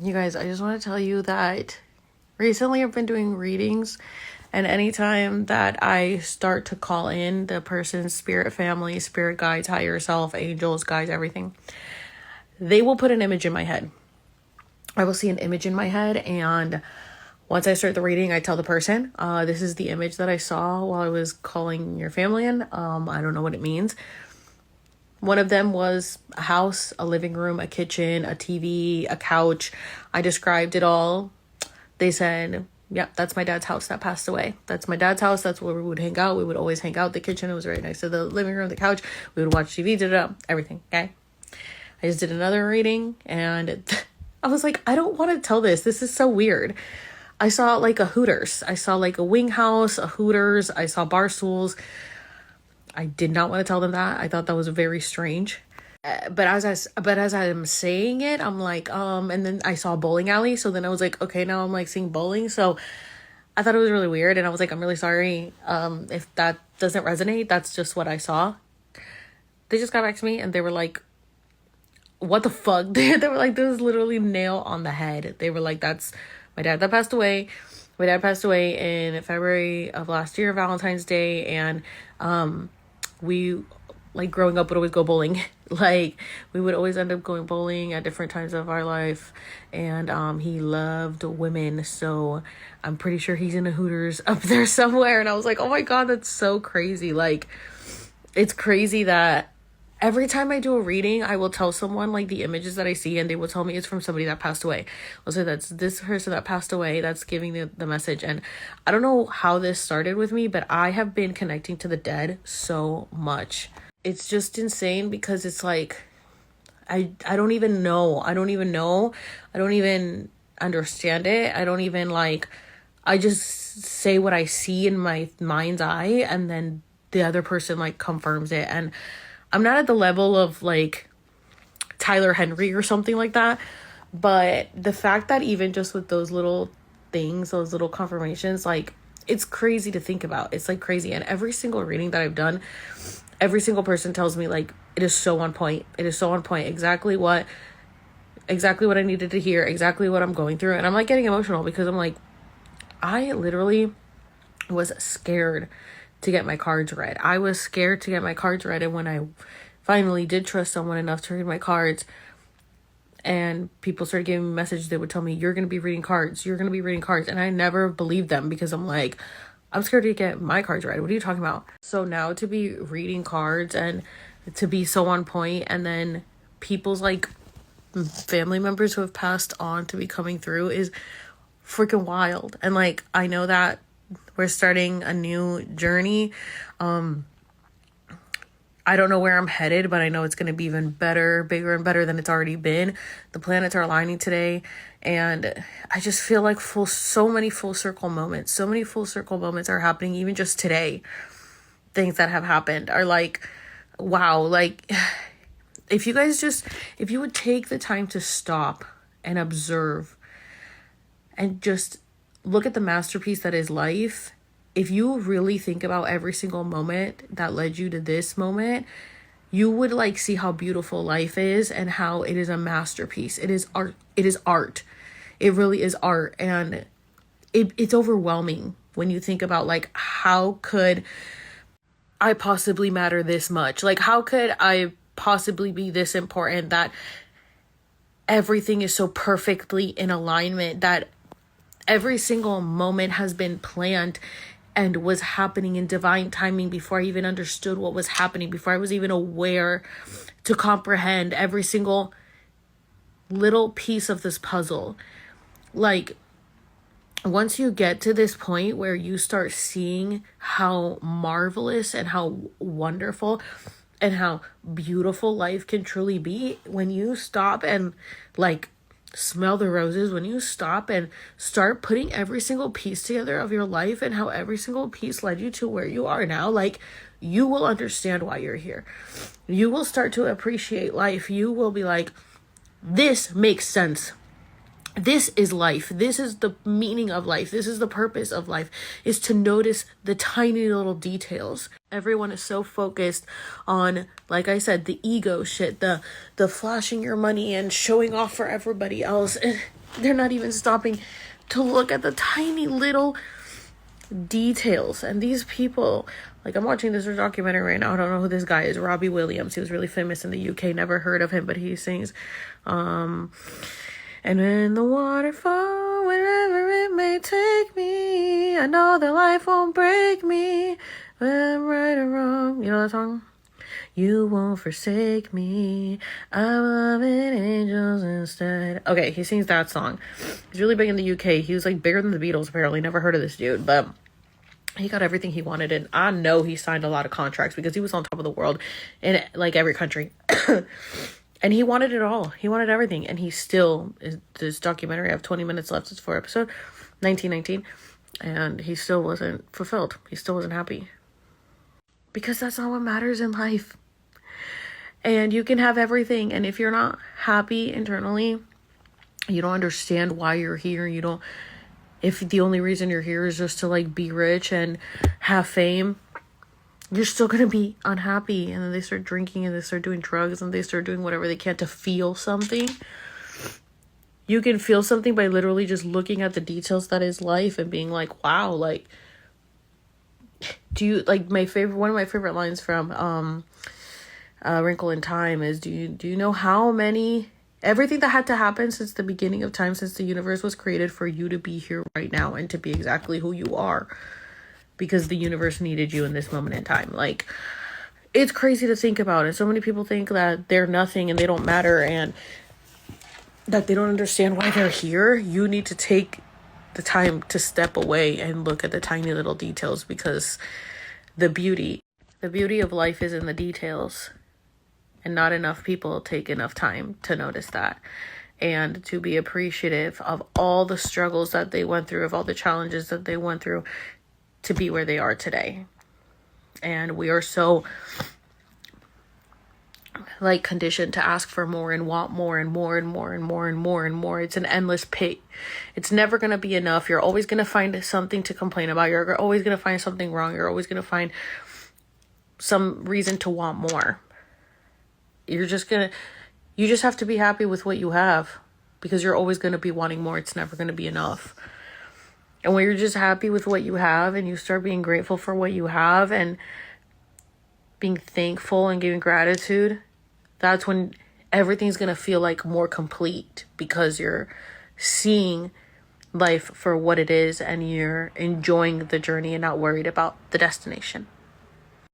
You guys, I just want to tell you that recently I've been doing readings, and anytime that I start to call in the person's spirit family, spirit guides, higher self, angels, guides, everything, they will put an image in my head. I will see an image in my head, and once I start the reading, I tell the person, this is the image that I saw while I was calling your family in. I don't know what it means. One of them was a house, a living room, a kitchen, a TV, a couch. I described it all. They said, yeah, that's my dad's house that passed away. That's my dad's house. That's where we would hang out. We would always hang out. The kitchen, it was right next to the living room, the couch. We would watch TV, everything, okay? I just did another reading, and I was like, I don't want to tell this. This is so weird. I saw like a Hooters. I saw like a wing house, a Hooters. I saw bar stools. I did not want to tell them that. I thought that was very strange. But as I'm saying it, I'm like, and then I saw a bowling alley. So then I was like, okay, now I'm like seeing bowling. So I thought it was really weird. And I was like, I'm really sorry. If that doesn't resonate, that's just what I saw. They just got back to me and they were like, what the fuck? They were like, there was literally nail on the head. They were like, that's my dad that passed away. My dad passed away in February of last year, Valentine's Day. And, we, like, growing up would always go bowling. Like, we would always end up going bowling at different times of our life. And he loved women, so I'm pretty sure he's in a Hooters up there somewhere. And I was like, oh my god, that's so crazy. Like, it's crazy that every time I do a reading, I will tell someone like the images that I see, and they will tell me it's from somebody that passed away. I'll say that's this person that passed away that's giving the message. And I don't know how this started with me, but I have been connecting to the dead so much. It's just insane because it's like, I don't even know. I don't even understand it. I don't even like, I just say what I see in my mind's eye, and then the other person like confirms it. And I'm not at the level of like Tyler Henry or something like that, but the fact that even just with those little things, those little confirmations, like, it's crazy to think about. It's like crazy. And every single reading that I've done, every single person tells me like, it is so on point. It is so on point. Exactly what I needed to hear, exactly what I'm going through. And I'm like getting emotional because I'm like, I literally was scared to get my cards read. I was scared to get my cards read. And when I finally did trust someone enough to read my cards, and people started giving me messages, they would tell me, you're going to be reading cards. You're going to be reading cards. And I never believed them because I'm like, I'm scared to get my cards read. What are you talking about? So now to be reading cards and to be so on point, and then people's like family members who have passed on to be coming through is freaking wild. And like, I know that we're starting a new journey. I don't know where I'm headed, but I know it's going to be even better, bigger and better than it's already been. The planets are aligning today, and I just feel like so many full circle moments are happening even just today. Things that have happened are like, wow. Like, if you would take the time to stop and observe and just look at the masterpiece that is life. If you really think about every single moment that led you to this moment, you would like see how beautiful life is and how it is a masterpiece. It is art. It is art. It really is art. And it's overwhelming when you think about like, how could I possibly matter this much? Like, how could I possibly be this important that everything is so perfectly in alignment, that every single moment has been planned and was happening in divine timing before I even understood what was happening, before I was even aware to comprehend every single little piece of this puzzle. Like, once you get to this point where you start seeing how marvelous and how wonderful and how beautiful life can truly be, when you stop and like smell the roses, when you stop and start putting every single piece together of your life and how every single piece led you to where you are now, like, you will understand why you're here. You will start to appreciate life. You will be like, this makes sense. This is life. This is the meaning of life. This is the purpose of life, is to notice the tiny little details. Everyone is so focused on Like I said, the ego shit, the flashing your money and showing off for everybody else. They're not even stopping to look at the tiny little details. And these people, like, I'm watching this documentary right now. I don't know who this guy is. Robbie Williams. He was really famous in the UK. Never heard of him, but he sings, and when the waterfall, wherever it may take me, I know that life won't break me, whether I'm right or wrong. You know that song? You won't forsake me, I'm loving angels instead. Okay, he sings that song. He's really big in the UK. He was like bigger than the Beatles, apparently. Never heard of this dude, but he got everything he wanted, and I know he signed a lot of contracts because he was on top of the world in like every country. And he wanted it all. He wanted everything, and he still is. This documentary, I have 20 minutes left. It's 4 episodes, 1919, and he still wasn't fulfilled. He still wasn't happy, because that's not what matters in life. And you can have everything, and if you're not happy internally, you don't understand why you're here. You don't. If the only reason you're here is just to like be rich and have fame, you're still gonna be unhappy. And then they start drinking, and they start doing drugs, and they start doing whatever they can to feel something. You can feel something by literally just looking at the details that is life and being like, wow, like, do you, like, one of my favorite lines from Wrinkle in Time is, do you know how many, everything that had to happen since the beginning of time, since the universe was created, for you to be here right now and to be exactly who you are, because the universe needed you in this moment in time. Like, it's crazy to think about. And so many people think that they're nothing and they don't matter and that they don't understand why they're here. You need to take the time to step away and look at the tiny little details, because the beauty of life is in the details. And not enough people take enough time to notice that and to be appreciative of all the struggles that they went through, of all the challenges that they went through to be where they are today. And we are so like conditioned to ask for more and want more and more and more and more and more and more. It's an endless pit. It's never going to be enough. You're always going to find something to complain about. You're always going to find something wrong. You're always going to find some reason to want more. You just have to be happy with what you have, because you're always going to be wanting more. It's never going to be enough. And when you're just happy with what you have and you start being grateful for what you have and being thankful and giving gratitude, that's when everything's going to feel like more complete, because you're seeing life for what it is and you're enjoying the journey and not worried about the destination.